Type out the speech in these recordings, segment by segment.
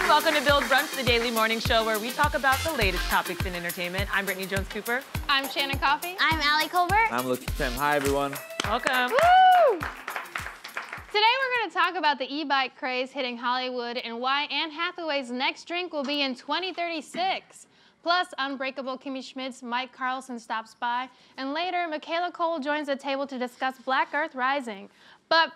Welcome to Build Brunch, the daily morning show where we talk about the latest topics in entertainment. I'm Brittany Jones-Cooper. I'm Shannon Coffey. I'm Allie Colbert. I'm Luke Tim. Hi, everyone. Welcome. Woo! Today we're going to talk about the e-bike craze hitting Hollywood and why Anne Hathaway's next drink will be in 2036. Plus, Unbreakable Kimmy Schmidt's Mike Carlsen stops by. And later, Michaela Coel joins the table to discuss Black Earth Rising. But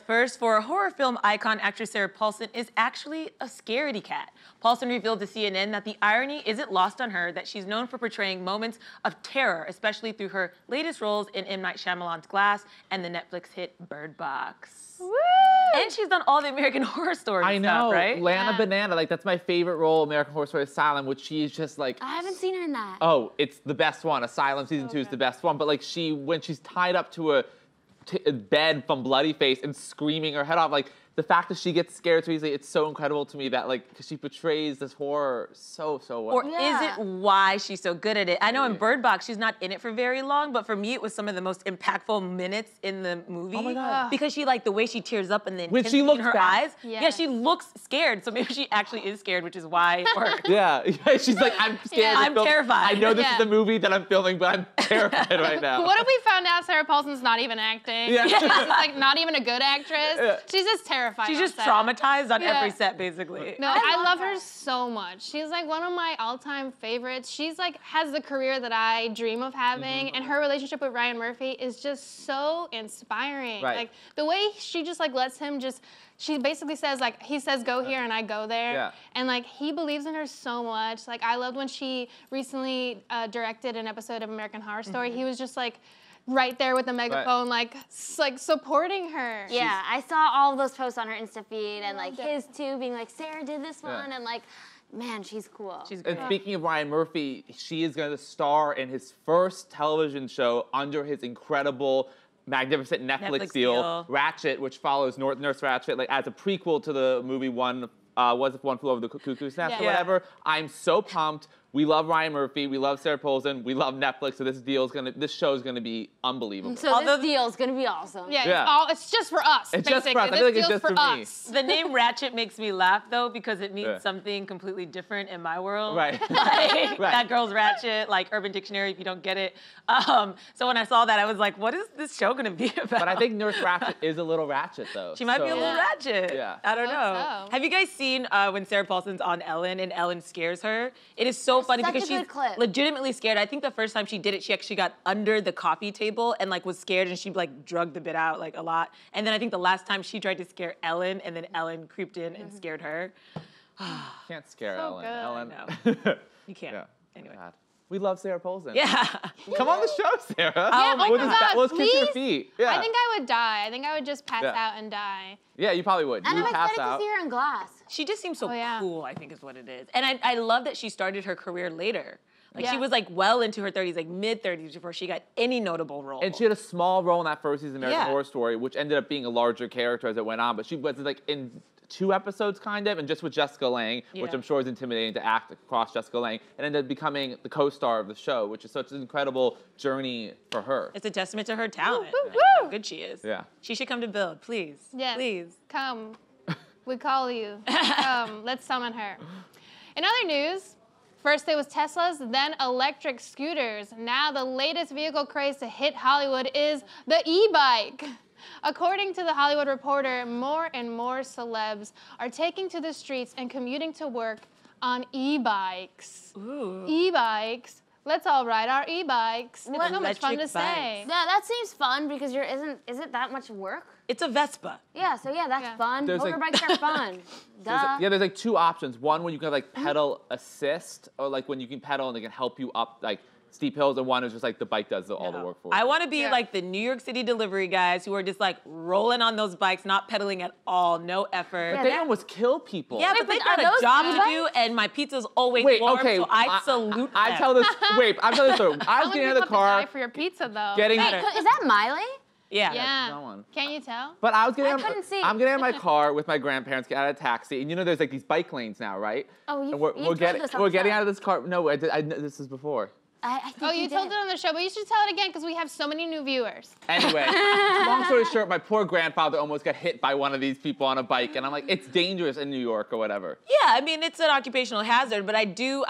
first, for a horror film icon, actress Sarah Paulson is actually a scaredy cat. Paulson revealed to CNN that the irony isn't lost on her that she's known for portraying moments of terror, especially through her latest roles in M. Night Shyamalan's Glass and the Netflix hit Bird Box. woo! And she's done all the American Horror Story I know, stuff, right? Lana Banana, like that's my favorite role, American Horror Story Asylum, which she's just like. I haven't seen her in that. Oh, it's the best one. Asylum season 2 is the best one. But like when she's tied up to a bed from Bloody Face and screaming her head off, like the fact that she gets scared so easily, it's so incredible to me that like, because she portrays this horror so well. Or is it why she's so good at it? I know in Bird Box, she's not in it for very long, but for me, it was some of the most impactful minutes in the movie. Oh my God. Because she, like, the way she tears up and then When she looks in her back. eyes. Yeah, she looks scared, so maybe she actually is scared, which is why it works. Yeah, she's like, I'm scared. I'm terrified. I know this is the movie that I'm filming, but I'm terrified right now. What if we found out Sarah Paulson's not even acting? Yeah. She's like not even a good actress. Yeah. She's just terrified. She's on just set. traumatized on every set, basically. No, I love her so much. She's like one of my all-time favorites. She's like has the career that I dream of having, and her relationship with Ryan Murphy is just so inspiring. Right. Like the way she just like lets him just. She basically says like he says go here and I go there, and like he believes in her so much. Like I loved when she recently directed an episode of American Horror Story. He was just like. Right there with the megaphone, like supporting her. Yeah, I saw all of those posts on her Insta feed and like his too, being like, Sarah did this one, and like, man, she's cool. She's great. And speaking of Ryan Murphy, she is going to star in his first television show under his incredible, magnificent Netflix deal, Ratchet, which follows Nurse Ratchet, like as a prequel to the movie One Flew Over the Cuckoo's Nest or whatever. I'm so pumped. We love Ryan Murphy. We love Sarah Paulson. We love Netflix. So this show is gonna be unbelievable. So this deal is gonna be awesome. Yeah. It's just for us. It's basically. just for us. I feel like it's just for me. The name Ratchet makes me laugh though because it means something completely different in my world. Right. Like, that girl's Ratchet, like Urban Dictionary if you don't get it. So when I saw that, I was like, what is this show gonna be about? But I think Nurse Ratchet is a little Ratchet though. She might be a little Ratchet. Yeah. I don't know. So. Have you guys seen when Sarah Paulson's on Ellen and Ellen scares her? It is so funny because she's legitimately scared. I think the first time she did it, she actually got under the coffee table and like was scared and she like drugged the bit out like a lot. And then I think the last time she tried to scare Ellen and then Ellen creeped in and scared her. Can't scare So Ellen. good. Ellen. You can't. Yeah. Anyway. God. We love Sarah Paulson. Yeah. Come on the show, Sarah. Yeah, oh my God, Let's kiss your please? feet. Yeah. I think I would die. I think I would just pass out and die. Yeah, you probably would. And You I'm pass excited to out. see her in Glass. She just seems so yeah. cool, I think is what it is. And I love that she started her career later. Like she was like well into her 30s, like mid-30s before she got any notable role. And she had a small role in that first season of American Yeah. Horror Story, which ended up being a larger character as it went on. But she was like in 2 episodes kind of, and just with Jessica Lange, which I'm sure is intimidating to act across Jessica Lange, and ended up becoming the co-star of the show, which is such an incredible journey for her. It's a testament to her talent. Woo, and woo, how woo. good she is. Yeah. She should come to Build, please. Yes. Please. Come. We call you. Come. Let's summon her. In other news, first it was Teslas, then electric scooters. Now the latest vehicle craze to hit Hollywood is the e-bike. According to The Hollywood Reporter, more and more celebs are taking to the streets and commuting to work on e-bikes. Ooh. E-bikes. Let's all ride our e-bikes. It's so much fun to Electric say. bikes. That seems fun because is it that much work? It's a Vespa. Yeah, so that's fun. There's, like- Motorbikes are fun. Duh. There's like 2 options. One, when you can like pedal assist, or like when you can pedal and they can help you up like steep hills, and one is just like the bike does all the work for you. I want to be like the New York City delivery guys who are just like rolling on those bikes, not pedaling at all, no effort. But they almost kill people. Yeah, but they got a job to do, and my pizza's always warm, so I salute I them. tell this. Wait, I'm telling this story. I was getting out of the car, for your pizza though. getting. Wait, is that Miley? Yeah. Yeah. that one. Can't you tell? But I was getting. couldn't see. I'm getting out of my car with my grandparents, get out of a taxi, and you know there's like these bike lanes now, right? Oh, And we're getting out of this car. No, this is before. I think you told it on the show, but you should tell it again because we have so many new viewers. Anyway, long story short, my poor grandfather almost got hit by one of these people on a bike, and I'm like, it's dangerous in New York or whatever. Yeah, I mean, it's an occupational hazard, but I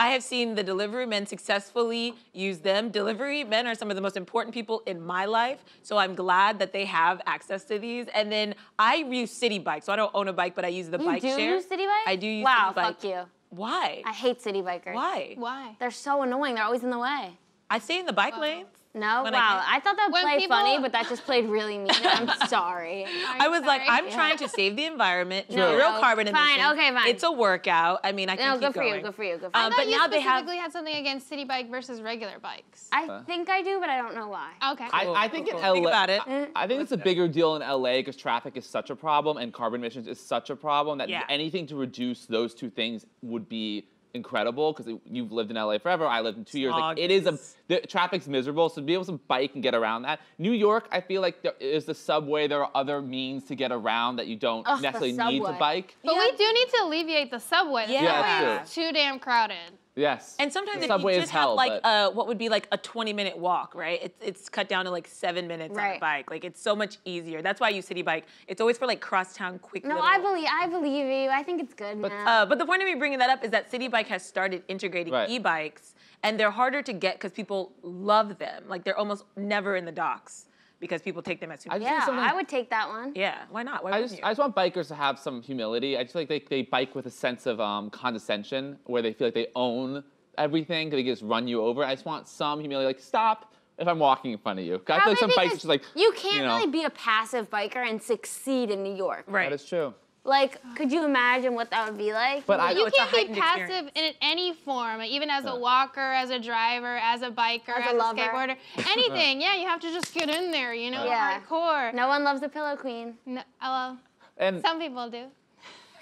have seen the delivery men successfully use them. Delivery men are some of the most important people in my life, so I'm glad that they have access to these. And then I use City Bike, so I don't own a bike, but I use the bike share. You do use City Bike? I do use Wow, City Bike. fuck you. Why? I hate city bikers. Why? Why? They're so annoying. They're always in the way. I stay in the bike lanes. No? When Wow. I thought that When played people- funny, but that just played really mean. I'm sorry. I was like, sorry? I'm trying to save the environment. No, Zero no. carbon Fine, emissions. okay, fine. It's a workout. I mean, I can No, keep good for going. you, good for you, good for I you. thought but you now they have. specifically had something against City Bike versus regular bikes. I think I do, but I don't know why. Okay. I think in Cool. LA, Think about it. I think it's a bigger deal in LA because traffic is such a problem and carbon emissions is such a problem that Yeah. anything to reduce those two things would be incredible because you've lived in LA forever. I lived in 2 years. Like, Smog it is is- the traffic's miserable, so to be able to bike and get around that. New York, I feel like there is the subway. There are other means to get around that you don't Ugh, the necessarily need to subway. bike. But we do need to alleviate the subway. The Yeah. Yeah, subway that's is too damn crowded. Yes. And sometimes the if subway you is just hell, have like but- what would be like a 20-minute walk, right? It's cut down to like 7 minutes on a Right. bike. Like it's so much easier. That's why I use City Bike. It's always for like crosstown quick. No, little- I believe you. I think it's good now. But the point of me bringing that up is that City Bike has started integrating Right. e-bikes, and they're harder to get because people love them. Like they're almost never in the docks because people take them as I souvenirs. just think Yeah, sometimes- I would take that one. Yeah, why not? Why I wouldn't just, you? I just want bikers to have some humility. I just feel like they bike with a sense of condescension, where they feel like they own everything. They just run you over. I just want some humility. Like, stop if I'm walking in front of you. I feel like Probably some bikes are because just like, you can't know, really be a passive biker and succeed in New York. Right. That is true. Like, could you imagine what that would be like? But I, No, You it's a can't be heightened passive experience. in any form, even as Yeah. a walker, as a driver, as a biker, As a as a lover. skateboarder, anything. Yeah, you have to just get in there, you know, Yeah. hardcore. No one loves the Pillow Queen. No, well, and some people do.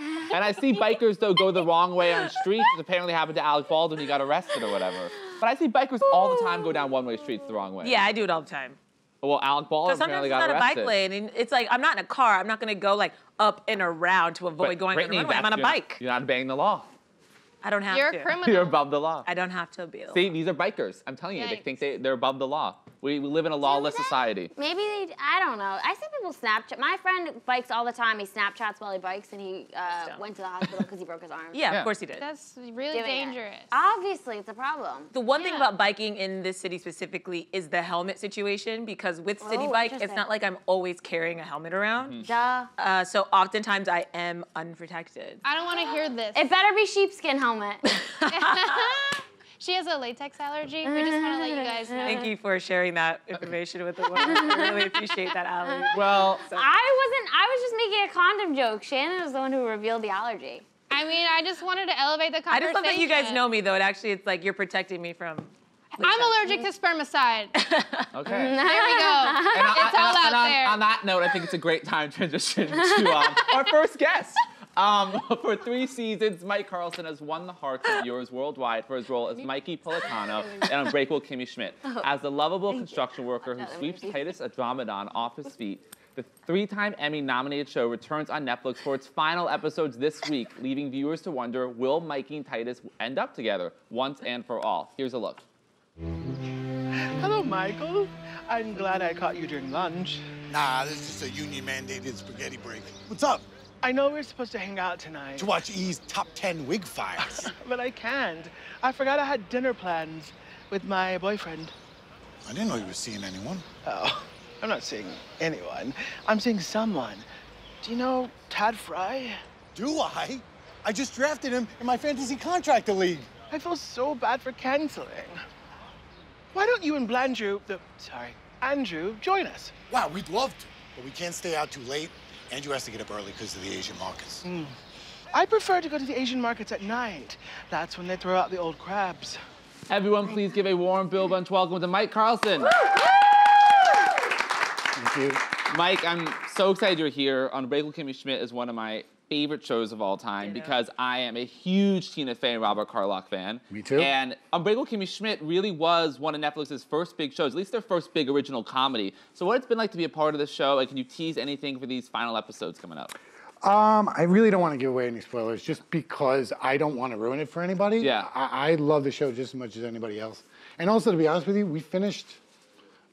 I see bikers though go the wrong way on streets. It apparently happened to Alec Baldwin. He got arrested or whatever. But I see bikers all the time go down one-way streets the wrong way. Yeah, I do it all the time. Well, Alec Baldwin Because sometimes apparently it's got not a arrested. bike lane, and it's like I'm not in a car. I'm not gonna go like up and around to avoid But going on the Brittany, runway. I'm on a you're not- bike. You're not obeying the law. I don't have You're to. a criminal. You're above the law. I don't have to be. See, these are bikers. I'm telling you, they Yikes. think they're above the law. We live in a lawless society. Maybe they, I don't know. I see people Snapchat. My friend bikes all the time. He Snapchats while he bikes, and he went to the hospital because he broke his arm. Yeah, Yeah. of course he did. That's really Doing it. dangerous. Obviously, it's a problem. The one thing Yeah. about biking in this city specifically is the helmet situation, because with City Oh, Bike, it's interesting. not like I'm always carrying a helmet around. Duh. So oftentimes I am unprotected. I don't want to hear this. It better be sheepskin helmet. She has a latex allergy. We just want to let you guys know. Thank you for sharing that information with the world. I really appreciate that, Allie. Well, I was just making a condom joke. Shannon was the one who revealed the allergy. I mean, I just wanted to elevate the I conversation. just love that you guys know me, though. It's like you're protecting me from. I'm allergic to spermicide. okay. There we go. And It's all out on, there. on that note, I think it's a great time to transition to our first guest. For 3 seasons, Mike Carlsen has won the hearts of viewers worldwide for his role as Mikey Politano in Unbreakable Kimmy Schmidt. As the lovable construction worker who sweeps Titus Andromedon off his feet, the 3-time Emmy-nominated show returns on Netflix for its final episodes this week, leaving viewers to wonder, will Mikey and Titus end up together once and for all? Here's a look. Hello, Michael. I'm glad I caught you during lunch. Nah, this is a union-mandated spaghetti break. What's up? I know we're supposed to hang out tonight, To watch E's top 10 wig files. but I can't. I forgot I had dinner plans with my boyfriend. I didn't know you were seeing anyone. Oh, I'm not seeing anyone. I'm seeing someone. Do you know Tad Fry? Do I? I just drafted him in my fantasy contractor league. I feel so bad for canceling. Why don't you and Andrew join us? Wow, we'd love to, but we can't stay out too late. Andrew has to get up early because of the Asian markets. I prefer to go to the Asian markets at night. That's when they throw out the old crabs. Everyone, please give a warm Bill Bunch welcome to Mike Carlsen. Thank you. Mike, I'm so excited you're here. Unbreakable Kimmy Schmidt is one of my favorite shows of all time because I am a huge Tina Fey and Robert Carlock fan. Me too. And Unbreakable Kimmy Schmidt really was one of Netflix's first big shows, at least their first big original comedy. So what it's been like to be a part of this show, and can you tease anything for these final episodes coming up? I really don't want to give away any spoilers just because I don't want to ruin it for anybody. Yeah. I love the show just as much as anybody else. And also, to be honest with you, we finished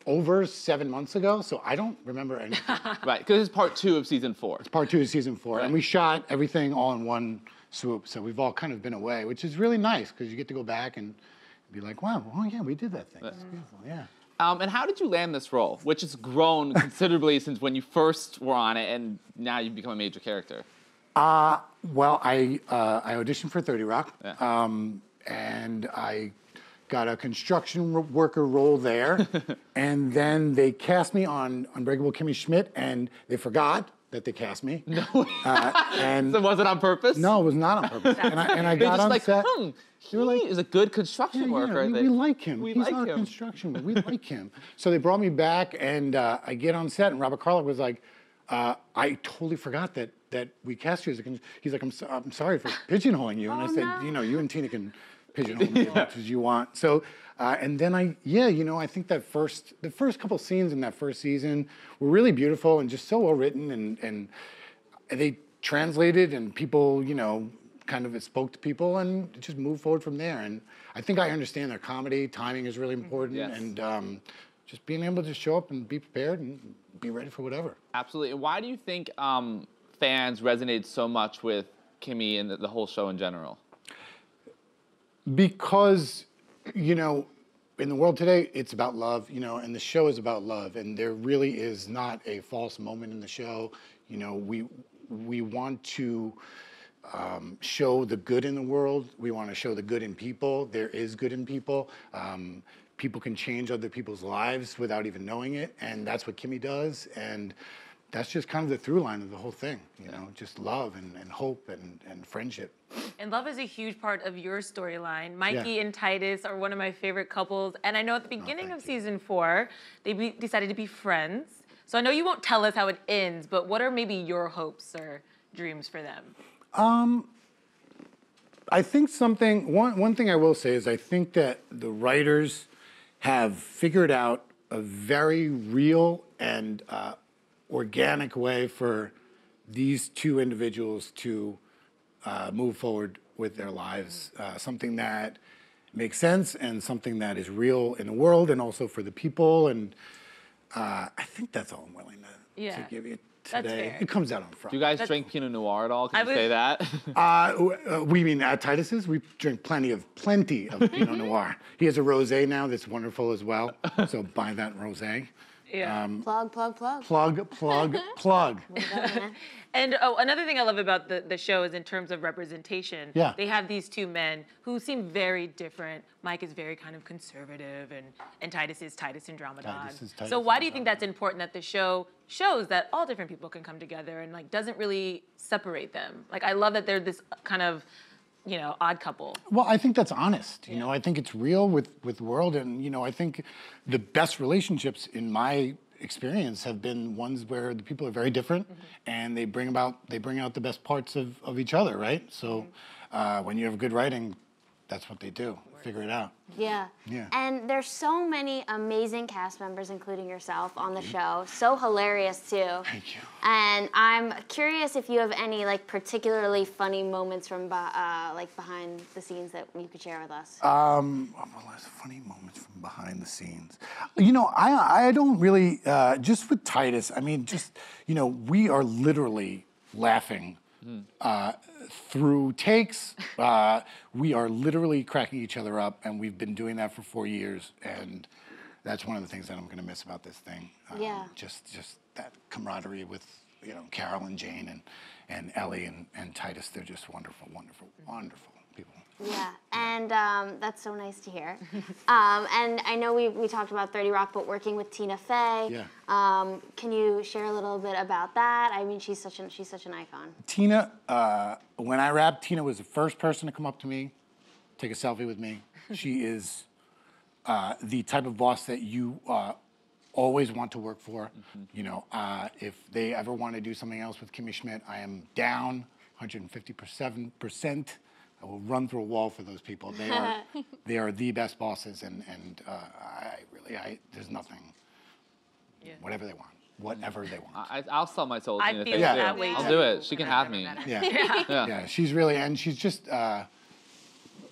over 7 months ago, so I don't remember anything. Right, because it's part 2 of season 4. It's part 2 of season 4, Right. and we shot everything all in one swoop, so we've all kind of been away, which is really nice, because you get to go back and be like, wow, oh yeah, we did that thing. It's beautiful, yeah. And how did you land this role, which has grown considerably since when you first were on it, and now you've become a major character? Well, I auditioned for 30 Rock, Yeah. and I got a construction worker role there, and then they cast me on Unbreakable Kimmy Schmidt, and they forgot that they cast me. No. And So was it on purpose? no, it was not on purpose. And I They got just on like, set. he is a good construction worker. we like him. We He's like our him. construction worker. We like him. So they brought me back, and I get on set, and Robert Carlsen was like, I totally forgot that we cast you as a he's like, I'm sorry for pigeonholing you. And I said, you know, you and Tina can pigeonhole me as much as you want. So, and then I think the first couple scenes in that first season were really beautiful and just so well written, and they translated, and people, you know, kind of it spoke to people, and it just moved forward from there. And I think I understand their comedy. Timing is really important, Yes. and just being able to show up and be prepared and be ready for whatever. Absolutely. And why do you think fans resonated so much with Kimmy and the whole show in general? Because, you know, in the world today, it's about love, you know, and the show is about love, and there really is not a false moment in the show. You know, we want to show the good in the world. We want to show the good in people. There is good in people. People can change other people's lives without even knowing it, and that's what Kimmy does. And that's just kind of the through line of the whole thing, you know, just love and hope and friendship. And love is a huge part of your storyline. Mikey and Titus are one of my favorite couples. And I know at the beginning of season 4, they decided to be friends. So I know you won't tell us how it ends, but what are maybe your hopes or dreams for them? I think one thing I will say is I think that the writers have figured out a very real and organic way for these two individuals to move forward with their lives. Something that makes sense and something that is real in the world and also for the people. And I think that's all I'm willing to give you today. It comes out on Friday. Do you guys drink Pinot Noir at all? Can you say that? We mean at Titus's? We drink plenty of Pinot Noir. He has a rosé now that's wonderful as well. So buy that rosé. Yeah. Plug. Plug. And another thing I love about the show is in terms of representation. Yeah. They have these two men who seem very different. Mike is very kind of conservative, and Titus is Titus Andromedon. So why do you think that's important that the show shows that all different people can come together and like doesn't really separate them? Like I love that they're this kind of, you know, odd couple. Well, I think that's honest. You know, I think it's real with the world, and you know, I think the best relationships in my experience have been ones where the people are very different, and they bring out the best parts of each other, right? So when you have good writing, that's what they do. Figure it out. Yeah. Yeah. And there's so many amazing cast members, including yourself, on the show. So hilarious too. Thank you. And I'm curious if you have any like particularly funny moments from like behind the scenes that you could share with us. Funny moments from behind the scenes. You know, I don't really just with Titus. I mean, just you know, we are literally laughing. Through takes, we are literally cracking each other up, and we've been doing that for 4 years, and that's one of the things that I'm going to miss about this thing. Just that camaraderie with, you know, Carol and Jane and Ellie and Titus. They're just wonderful people. Yeah, and that's so nice to hear. And I know we talked about 30 Rock, but working with Tina Fey. Yeah. Can you share a little bit about that? I mean, she's such an icon. Tina, when I rapped, Tina was the first person to come up to me, take a selfie with me. She is the type of boss that you always want to work for. You know, if they ever want to do something else with Kimmy Schmidt, I am down 157%. I will run through a wall for those people. They are the best bosses, and there's nothing. Whatever they want. I'll sell my soul. I feel that way. I'll do it. She can have me. Yeah. She's really, and she's just a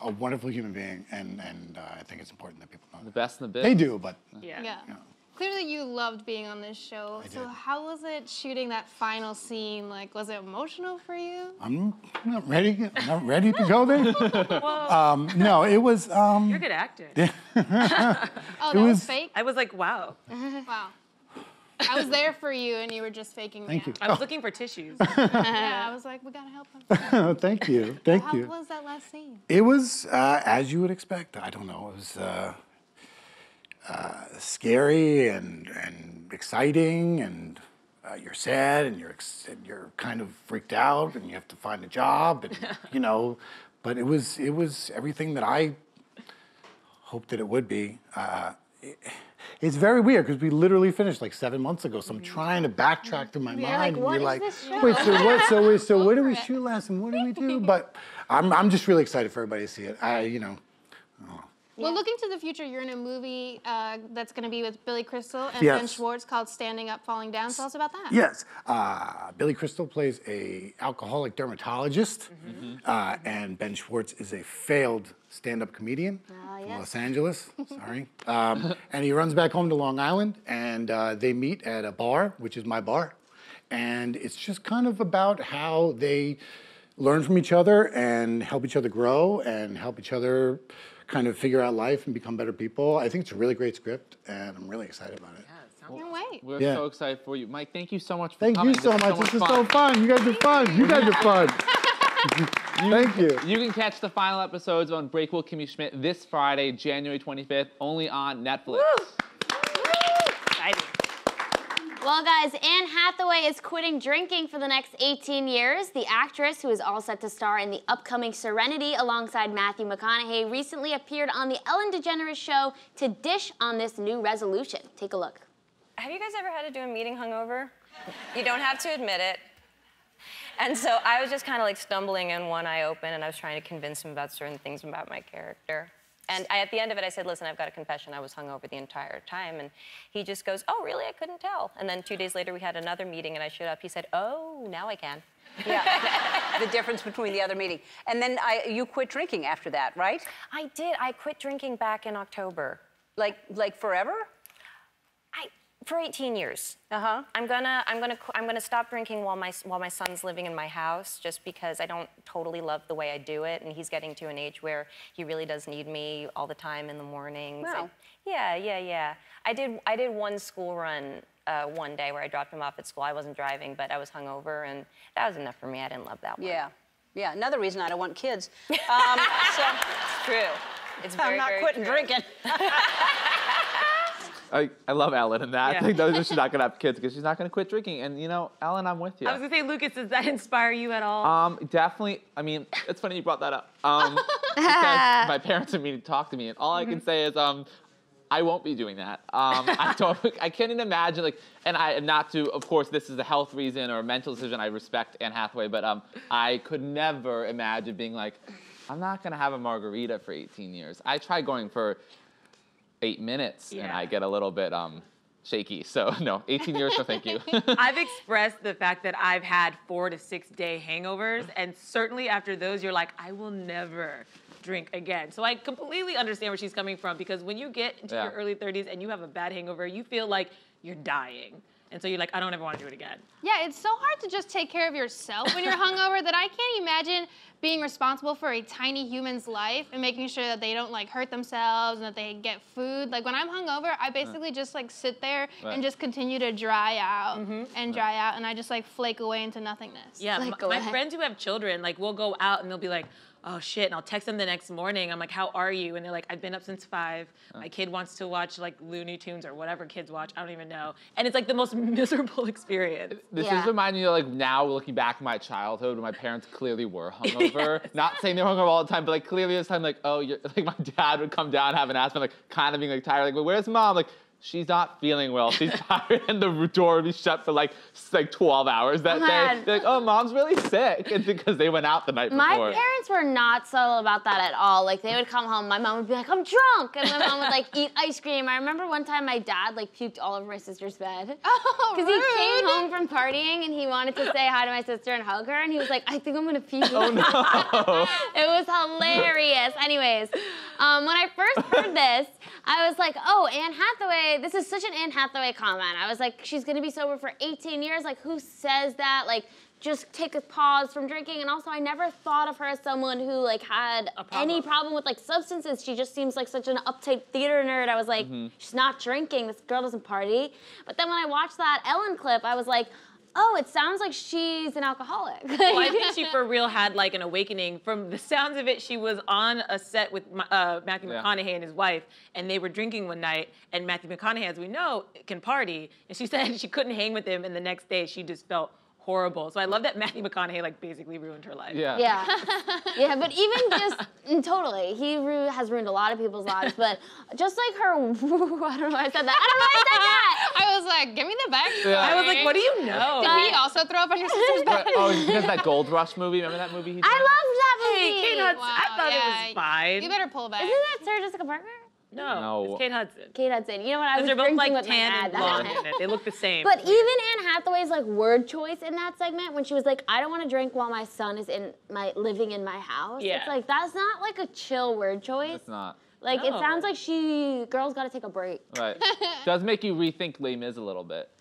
a wonderful human being, and I think it's important that people know The that. best in the biz. They do, but Yeah. you know. Clearly you loved being on this show. So did. how was it shooting that final scene? Like, was it emotional for you? I'm not ready. I'm not ready to go there. Whoa. No, it was. You're a good actor. Oh, that was fake? I was like, wow. Wow. I was there for you and you were just faking me Thank you. out. I was looking for tissues. Yeah, I was like, we gotta help him. Thank you. Thank How you. was that last scene? It was as you would expect. I don't know. It was scary and exciting, and you're sad and you're kind of freaked out, and you have to find a job, and you know. But it was everything that I hoped that it would be. It's very weird because we literally finished like 7 months ago, so I'm trying to backtrack through my mind. like, and what you're is this show? wait, so what did we shoot last and what did we do? But I'm just really excited for everybody to see it. Well, looking to the future, you're in a movie that's going to be with Billy Crystal and Yes. Ben Schwartz called Standing Up, Falling Down. Tell us about that. Yes, Billy Crystal plays a alcoholic dermatologist, and Ben Schwartz is a failed stand-up comedian from Los Angeles. Sorry, and he runs back home to Long Island, and they meet at a bar, which is my bar, and it's just kind of about how they learn from each other and help each other grow and help each other kind of figure out life and become better people. I think it's a really great script, and I'm really excited about it. Can't wait. We're Yeah. so excited for you. Mike, thank you so much for Thank coming. you so much. This is so fun. fun. You guys are fun. You guys are fun. Thank you. You can catch the final episodes on Break with Kimmy Schmidt this Friday, January 25th, only on Netflix. Exciting. Well, guys, Anne Hathaway is quitting drinking for the next 18 years. The actress, who is all set to star in the upcoming Serenity alongside Matthew McConaughey, recently appeared on the Ellen DeGeneres show to dish on this new resolution. Take a look. Have you guys ever had to do a meeting hungover? You don't have to admit it. And so I was just kind of like stumbling in one eye open, and I was trying to convince him about certain things about my character. And at the end of it, I said, listen, I've got a confession. I was hungover the entire time. And he just goes, oh, really? I couldn't tell. And then 2 days later, we had another meeting, and I showed up. He said, oh, now I can. Yeah, the difference between the other meeting. And then you quit drinking after that, right? I did. I quit drinking back in October. Like forever? For 18 years. I'm gonna stop drinking while my son's living in my house, just because I don't totally love the way I do it, and he's getting to an age where he really does need me all the time in the mornings. Wow. Yeah. I did one school run one day where I dropped him off at school. I wasn't driving, but I was hungover, and that was enough for me. I didn't love that one. Yeah. Another reason I don't want kids. So It's true. It's very, I'm not very quitting true. drinking. I love Ellen in that. Yeah. I think that she's not gonna have kids because she's not gonna quit drinking. And you know, Ellen, I'm with you. I was gonna say, Lucas, does that inspire you at all? Definitely. I mean, it's funny you brought that up. Because my parents and me talk to me, and all I can say is, I won't be doing that. I can't even imagine, like, and not to, of course, this is a health reason or a mental decision. I respect Anne Hathaway, but I could never imagine being like, I'm not gonna have a margarita for 18 years. I tried going for 8 minutes, and I get a little bit shaky. So no, 18 years, no thank you. I've expressed the fact that I've had 4 to 6 day hangovers, and certainly after those, you're like, I will never drink again. So I completely understand where she's coming from, because when you get into your early 30s and you have a bad hangover, you feel like you're dying. And so you're like, I don't ever want to do it again. Yeah, it's so hard to just take care of yourself when you're hungover that I can't imagine being responsible for a tiny human's life and making sure that they don't like hurt themselves and that they get food. Like when I'm hungover, I basically just like sit there and just continue to dry out and dry out, and I just like flake away into nothingness. Yeah, my friends who have children, like we'll go out and they'll be like, oh shit, and I'll text them the next morning. I'm like, how are you? And they're like, I've been up since 5. My kid wants to watch like Looney Tunes or whatever kids watch. I don't even know. And it's like the most miserable experience. This is reminding me of, like, now looking back in my childhood when my parents clearly were hungover. Not saying they were hungover all the time, but like clearly this time, like, oh, you're, like my dad would come down, have an asthma, like kind of being like tired, like, well, where's mom? Like, she's not feeling well. She's tired, and the door will be shut for like 12 hours that day. They're like, oh, mom's really sick. It's because they went out the night before. My parents were not subtle about that at all. Like, they would come home, my mom would be like, I'm drunk, and my mom would like eat ice cream. I remember one time my dad like puked all over my sister's bed. Oh, because he came home from partying and he wanted to say hi to my sister and hug her, and he was like, I think I'm gonna puke. Oh no. It was hilarious. Anyways, when I first heard this, I was like, oh, Anne Hathaway, this is such an Anne Hathaway comment. I was like, she's gonna be sober for 18 years? Like, who says that? Like, just take a pause from drinking. And also, I never thought of her as someone who like had any problem with like substances. She just seems like such an uptight theater nerd. I was like, she's not drinking. This girl doesn't party. But then when I watched that Ellen clip, I was like, oh, it sounds like she's an alcoholic. Well, I think she for real had like an awakening. From the sounds of it, she was on a set with Matthew McConaughey and his wife, and they were drinking one night, and Matthew McConaughey, as we know, can party, and she said she couldn't hang with him, and the next day she just felt horrible. So I love that Matthew McConaughey like basically ruined her life. Yeah. Yeah. Yeah, but even just, totally, he has ruined a lot of people's lives, but just like her, I don't know why I said that. I don't know why I said that. I was like, give me the backstory. Yeah. I was like, what do you know? Did he also throw up on your sister's bed? Oh, because that Gold Rush movie, remember that movie he did? I loved that movie. Hey, Kate Hudson, I thought it was fine. You better pull back. Isn't that Sarah Jessica Parker? No, it's Kate Hudson. Kate Hudson. You know what? I was They're both drinking like with my tan dad. and blonde in it. They look the same. But even Anne Hathaway's like word choice in that segment, when she was like, I don't want to drink while my son is living in my house. Yeah. It's like, that's not like a chill word choice. It's not. Like, it sounds like girl's got to take a break. Right. Does make you rethink Les Mis a little bit.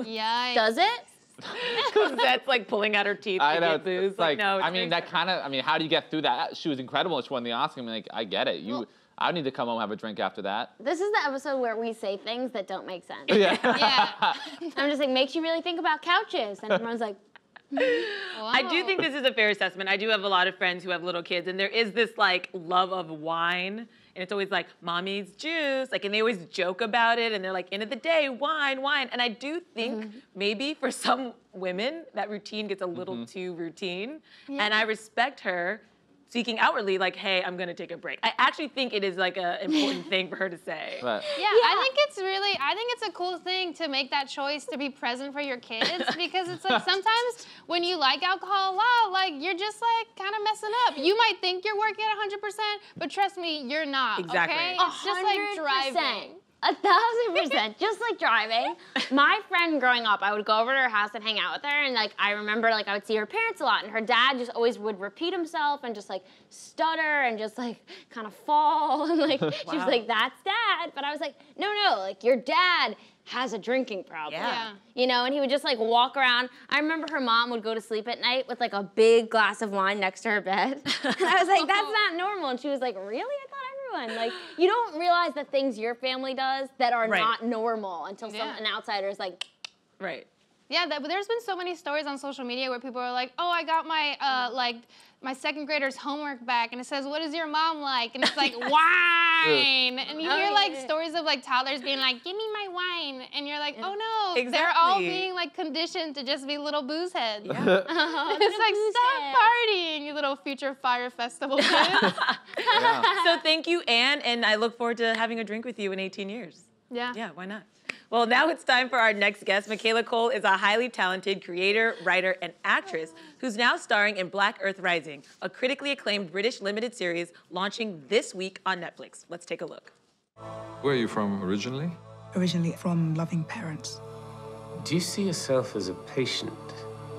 Yeah. Does it? Because that's like pulling out her teeth to get booze. Like, no, I mean, that kind of, how do you get through that? She was incredible when she won the Oscar. I mean, like, I get it. I need to come home and have a drink after that. This is the episode where we say things that don't make sense. Yeah. Yeah. I'm just like, makes you really think about couches. And everyone's like, I do think this is a fair assessment. I do have a lot of friends who have little kids, and there is this like love of wine, and it's always like, mommy's juice, like, and they always joke about it, and they're like, end of the day, wine, wine. And I do think maybe for some women, that routine gets a little too routine, and I respect her speaking outwardly, like, hey, I'm gonna take a break. I actually think it is like an important thing for her to say. Right. Yeah, I think it's a cool thing to make that choice to be present for your kids, because it's like sometimes when you like alcohol a lot, like you're just like kind of messing up. You might think you're working at 100%, but trust me, you're not, Exactly. okay? It's just like 100%. driving. 1,000%, just like driving. My friend growing up, I would go over to her house and hang out with her, and like I remember like I would see her parents a lot, and her dad just always would repeat himself and just like stutter and just like kind of fall, and like she was like, that's dad. But I was like, no, like your dad has a drinking problem. Yeah. You know, and he would just like walk around. I remember her mom would go to sleep at night with like a big glass of wine next to her bed. And I was like, that's not normal. And she was like, really? I thought everyone. Like, you don't realize the things your family does that are not normal until an outsider is like. Right. Yeah, but there's been so many stories on social media where people are like, oh, I got my my second grader's homework back, and it says, what is your mom like? And it's like, wine. And you hear like stories of like toddlers being like, give me my wine. And you're like, oh no, they're all being like conditioned to just be little booze heads. Yeah. It's like, stop partying, you little future Fire Festival kids. So thank you, Anne, and I look forward to having a drink with you in 18 years. Yeah. Yeah, why not? Well, now it's time for our next guest. Michaela Coel is a highly talented creator, writer, and actress who's now starring in Black Earth Rising, a critically acclaimed British limited series launching this week on Netflix. Let's take a look. Where are you from originally? Originally from loving parents. Do you see yourself as a patient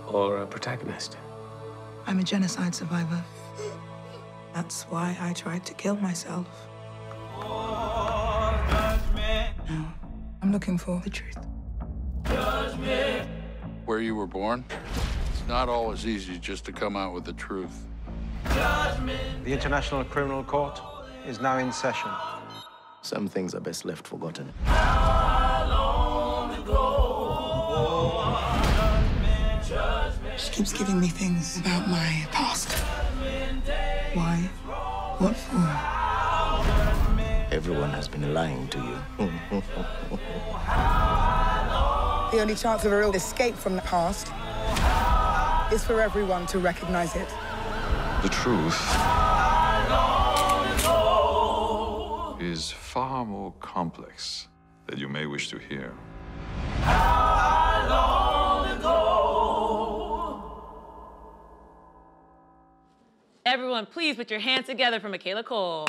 or a protagonist? I'm a genocide survivor. That's why I tried to kill myself. Now, I'm looking for the truth. Where you were born, it's not always easy just to come out with the truth. The International Criminal Court is now in session. Some things are best left forgotten. She keeps giving me things about my past. Why? What for? Everyone has been lying to you. The only chance of a real escape from the past is for everyone to recognize it. The truth is far more complex that you may wish to hear. Everyone, please put your hands together for Michaela Coel.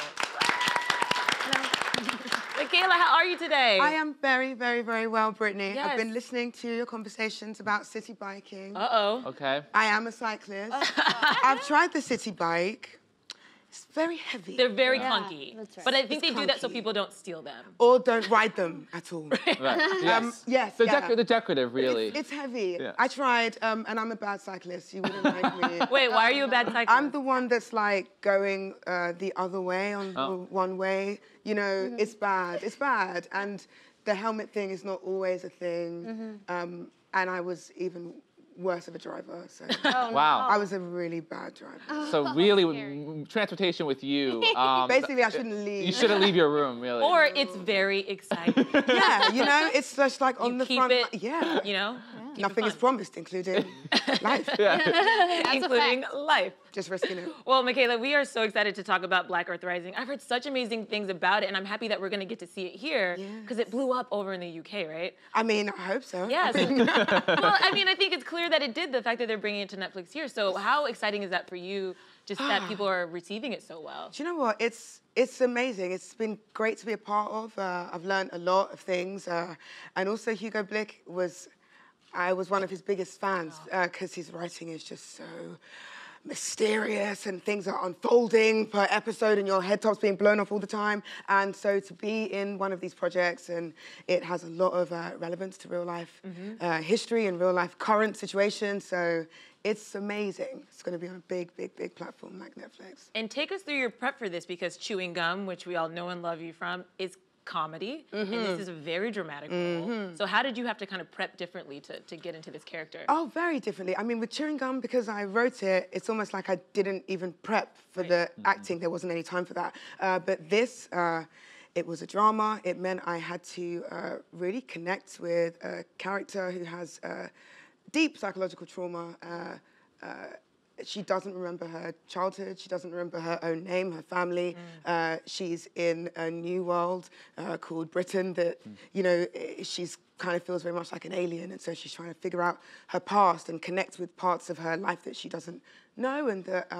Michaela, how are you today? I am very, very, very well, Brittany. Yes. I've been listening to your conversations about city biking. Uh-oh. Okay. I am a cyclist. I've tried the city bike. It's very heavy. They're very clunky. That's right. But I think It's they do that so clunky. people don't steal them. Or don't ride them at all. Right. Yes. Yes, They're, yeah. they're decorative, really. It's heavy. Yeah. I tried, and I'm a bad cyclist. You wouldn't like me. Wait, why are you a bad cyclist? I'm the one that's like going the other way on the one way. You know, it's bad. It's bad. And the helmet thing is not always a thing. And I was even worse of a driver. So Wow. I was a really bad driver. So really, transportation with you. Basically, I shouldn't leave. You shouldn't leave your room, really. Or it's very exciting. Yeah, you know, it's just like on the keep front. it, Yeah. you know? Keep it Nothing is fun. promised, including life. Including life. Just risking it. Well, Michaela, we are so excited to talk about Black Earth Rising. I've heard such amazing things about it, and I'm happy that we're going to get to see it here because it blew up over in the UK, right? I mean, I hope so. Yeah. Well, I mean, I think it's clear that it did, the fact that they're bringing it to Netflix here. So how exciting is that for you, just that people are receiving it so well? Do you know what? It's amazing. It's been great to be a part of. I've learned a lot of things. And also Hugo Blick I was one of his biggest fans because his writing is just so mysterious and things are unfolding per episode and your head top's being blown off all the time. And so to be in one of these projects, and it has a lot of relevance to real life history and real life current situations. So it's amazing. It's going to be on a big, big, big platform like Netflix. And take us through your prep for this, because Chewing Gum, which we all know and love you from, is comedy, and this is a very dramatic role. So how did you have to kind of prep differently to get into this character? Oh, very differently. I mean, with Chewing Gum, because I wrote it, it's almost like I didn't even prep for the acting. There wasn't any time for that. But this, it was a drama. It meant I had to really connect with a character who has deep psychological trauma. She doesn't remember her childhood. She doesn't remember her own name, her family. She's in a new world called Britain that, you know, she's kind of feels very much like an alien. And so she's trying to figure out her past and connect with parts of her life that she doesn't know and that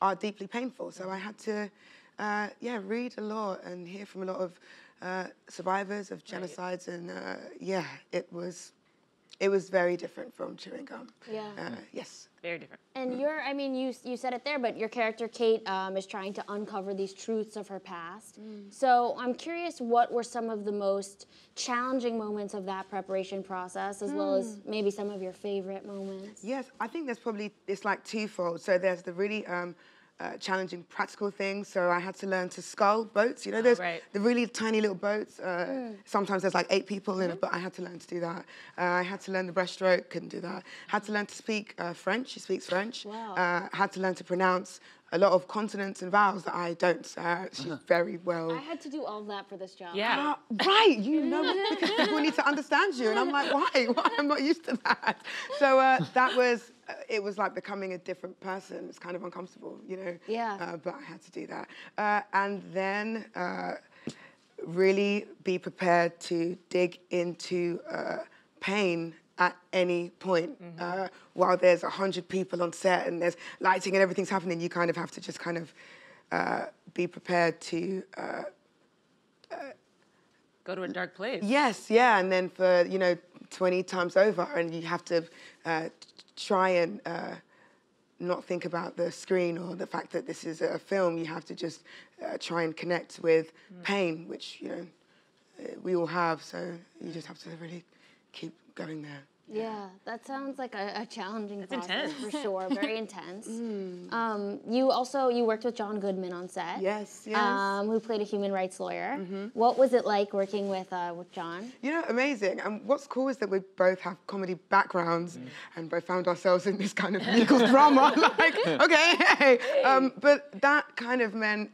are deeply painful. So I had to, read a lot and hear from a lot of survivors of genocides. And it was very different from Chewing Gum. Yeah. Yes. Very different. And you said it there, but your character, Kate, is trying to uncover these truths of her past. So I'm curious, what were some of the most challenging moments of that preparation process, as well as maybe some of your favorite moments? Yes, I think it's like twofold. So there's the really challenging practical things. So I had to learn to scull boats. You know, there's the really tiny little boats. Sometimes there's like 8 people in it, but I had to learn to do that. I had to learn the breaststroke, couldn't do that. Had to learn to speak French. She speaks French. Wow. Had to learn to pronounce a lot of consonants and vowels that I don't. She's very well. I had to do all that for this job. Yeah. Right, you know, because people need to understand you. And I'm like, why? I'm not used to that. So it was like becoming a different person. It's kind of uncomfortable, you know? Yeah. But I had to do that. And then really be prepared to dig into pain at any point. While there's 100 people on set and there's lighting and everything's happening, you kind of have to just kind of be prepared to go to a dark place. Yes, yeah, and then for 20 times over, and you have to try and not think about the screen or the fact that this is a film. You have to just try and connect with pain, which we all have. So you just have to really keep going there. Yeah, that sounds like a challenging process intense. for sure. Very intense. You worked with John Goodman on set. Yes. Who played a human rights lawyer. What was it like working with John? You know, amazing. And what's cool is that we both have comedy backgrounds and both found ourselves in this kind of legal drama. Like, okay, hey. But that kind of meant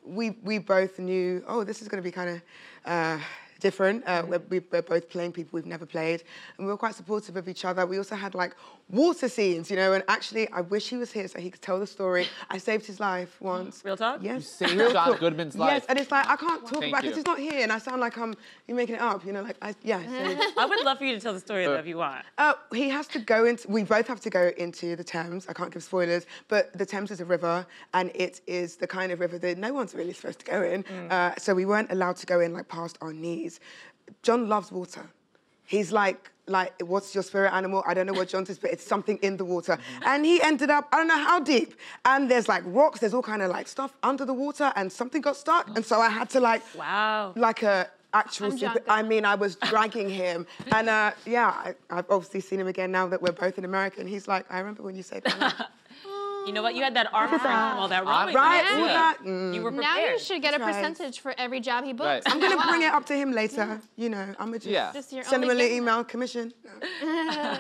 we both knew, oh, this is going to be kind of different. We're both playing people we've never played, and we were quite supportive of each other. We also had like water scenes, you know, and actually I wish he was here so he could tell the story. I saved his life once. Real talk? Yes. You saved Real John talk. Goodman's life. Yes, and it's like, I can't talk Thank about it you. because he's not here and I sound like you're making it up, you know, like, I would love for you to tell the story though, if you want. He has to go into, we both have to go into the Thames. I can't give spoilers, but the Thames is a river and it is the kind of river that no one's really supposed to go in. So we weren't allowed to go in like past our knees. John loves water. He's like, what's your spirit animal? I don't know what John's is, but it's something in the water. And he ended up, I don't know how deep. And there's like rocks, there's all kind of like stuff under the water and something got stuck. And so I had to like, like a actual super, I mean, I was dragging him. And yeah, I've obviously seen him again now that we're both in America. And he's like, I remember when you said that. You know what? You had that arm strength from all that rowing. Right, You were prepared. Now you should get a percentage for every job he books. I'm going to bring it up to him later. You know, I'm going to just send him a little email, commission.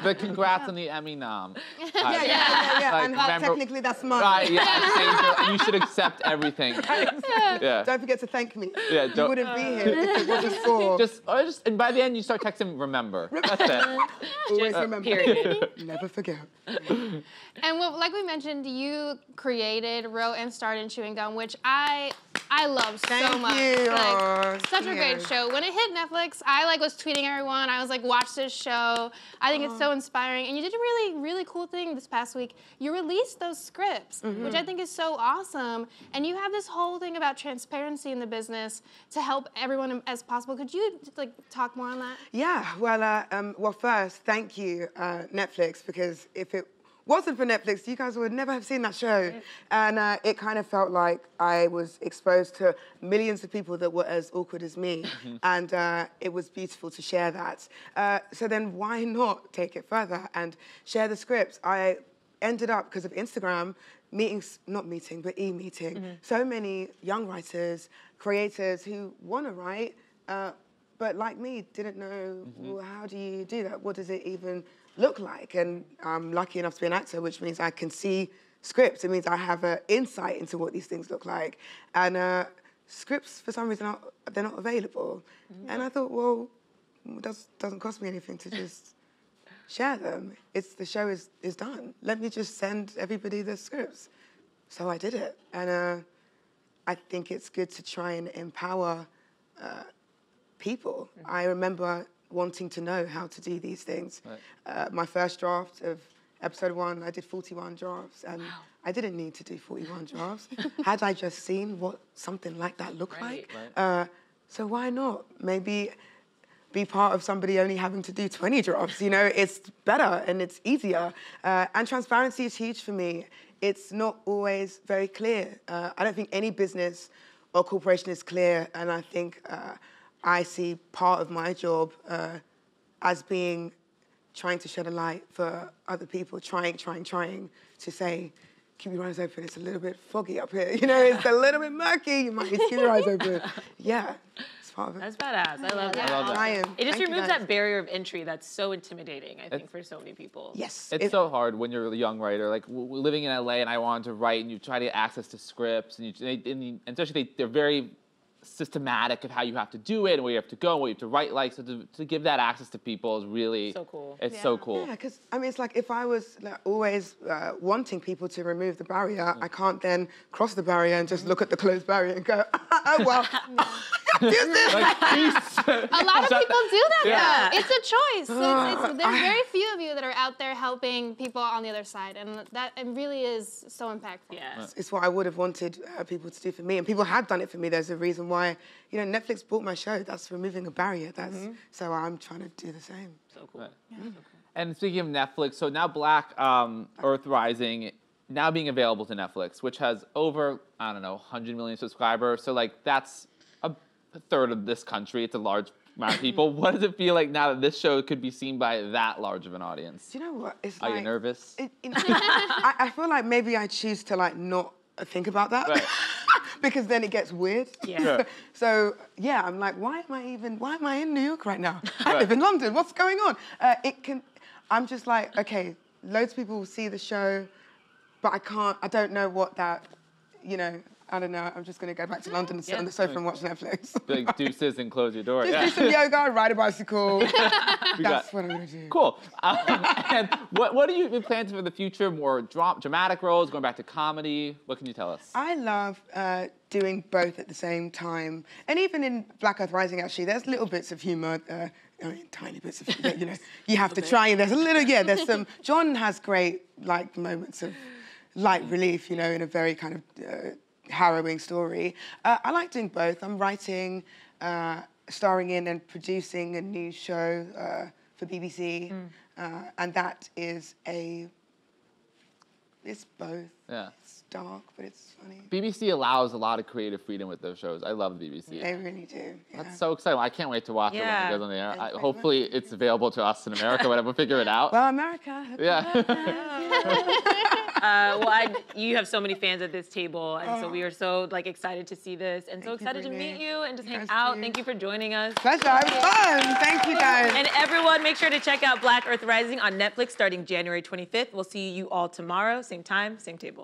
But congrats on the Emmy nom. Yeah. Like, And remember, technically that's mine. Right, yeah. You should accept everything. Yeah. Don't forget to thank me. Yeah, You wouldn't be here if it wasn't for... And by the end, you start texting, remember. That's it. Always remember. Period. Never forget. And like we mentioned, you created, wrote, and starred in Chewing Gum, which I love so much. You. Like, such a great show. When it hit Netflix, I was tweeting everyone. I was like, watch this show. I think it's so inspiring. And you did a really, really cool thing this past week. You released those scripts, which I think is so awesome. And you have this whole thing about transparency in the business to help everyone as possible. Could you talk more on that? Yeah, well, first, thank you, Netflix, because if it wasn't for Netflix, you guys would never have seen that show. And it kind of felt like I was exposed to millions of people that were as awkward as me. And it was beautiful to share that. So then why not take it further and share the scripts? I ended up, because of Instagram, e-meeting. So many young writers, creators who want to write, but like me, didn't know, well, how do you do that? What does it even look like? And I'm lucky enough to be an actor, which means I can see scripts. It means I have an insight into what these things look like. And scripts, for some reason, they're not available. And I thought, well, it doesn't cost me anything to just share them. The show is done. Let me just send everybody the scripts. So I did it. And I think it's good to try and empower people. I remember wanting to know how to do these things. My first draft of episode 1, I did 41 drafts, and I didn't need to do 41 drafts. Had I just seen what something like that looked like? So why not? Maybe be part of somebody only having to do 20 drafts. You know, it's better and it's easier. And transparency is huge for me. It's not always very clear. I don't think any business or corporation is clear, and I think I see part of my job as being trying to shed a light for other people, trying to say, keep your eyes open, it's a little bit foggy up here. You know, it's a little bit murky, you might need to keep your eyes open. Yeah, it's part of it. That's badass, I love that. I love that. I am. It just Thank you, removes guys. that barrier of entry that's so intimidating, I think, for so many people. Yes. It's so hard when you're a young writer. Like living in LA, and I wanted to write, and you try to get access to scripts, and especially they're very systematic of how you have to do it and where you have to go and what you have to write like. So to give that access to people is really so cool. It's so cool. Yeah, because I mean, it's like if I was always wanting people to remove the barrier, I can't then cross the barrier and just look at the closed barrier and go, oh well. A lot of people do that though. It's a choice. There's very few of you that are out there helping people on the other side, and that it really is so impactful. Yeah. It's what I would have wanted people to do for me, and people have done it for me. There's a reason why, you know, Netflix bought my show. That's removing a barrier. So I'm trying to do the same. So cool. And speaking of Netflix, so now Black Earth Rising now being available to Netflix, which has over, I don't know, 100 million subscribers. So like that's a third of this country. It's a large amount of people. What does it feel like now that this show could be seen by that large of an audience? Do you know what? It's Are you nervous? I feel like maybe I choose to like not think about that. Right. Because then it gets weird. Yeah. So yeah, I'm like, why am I in New York right now? I live in London. What's going on? I'm just like, okay, loads of people will see the show, but I don't know what that, you know, I don't know. I'm just going to go back to London and sit on the sofa and watch Netflix. Big deuces and close your door. Just do some yoga, ride a bicycle. That's what I'm going to do. Cool. And what are your plans for the future? More dramatic roles, going back to comedy? What can you tell us? I love doing both at the same time. And even in Black Earth Rising, actually, there's little bits of humour. I mean, tiny bits of humour, you know. You have to try, and there's a little, there's some... John has great, like, moments of light relief, you know, in a very kind of harrowing story. I like doing both. I'm writing, starring in and producing a new show for BBC, and that is it's both. Yeah. It's dark, but it's funny. BBC allows a lot of creative freedom with those shows. I love the BBC. They really do. Yeah. That's so exciting. I can't wait to watch it when it goes on the air. Hopefully it's available to us in America, whatever. We'll figure it out. Well, America. Yeah. You have so many fans at this table, and so we are so excited to see this, and so excited to meet you and just hang out. Thank you for joining us. Pleasure. It was fun. Thank you, guys. And everyone, make sure to check out Black Earth Rising on Netflix starting January 25th. We'll see you all tomorrow, same time, same table.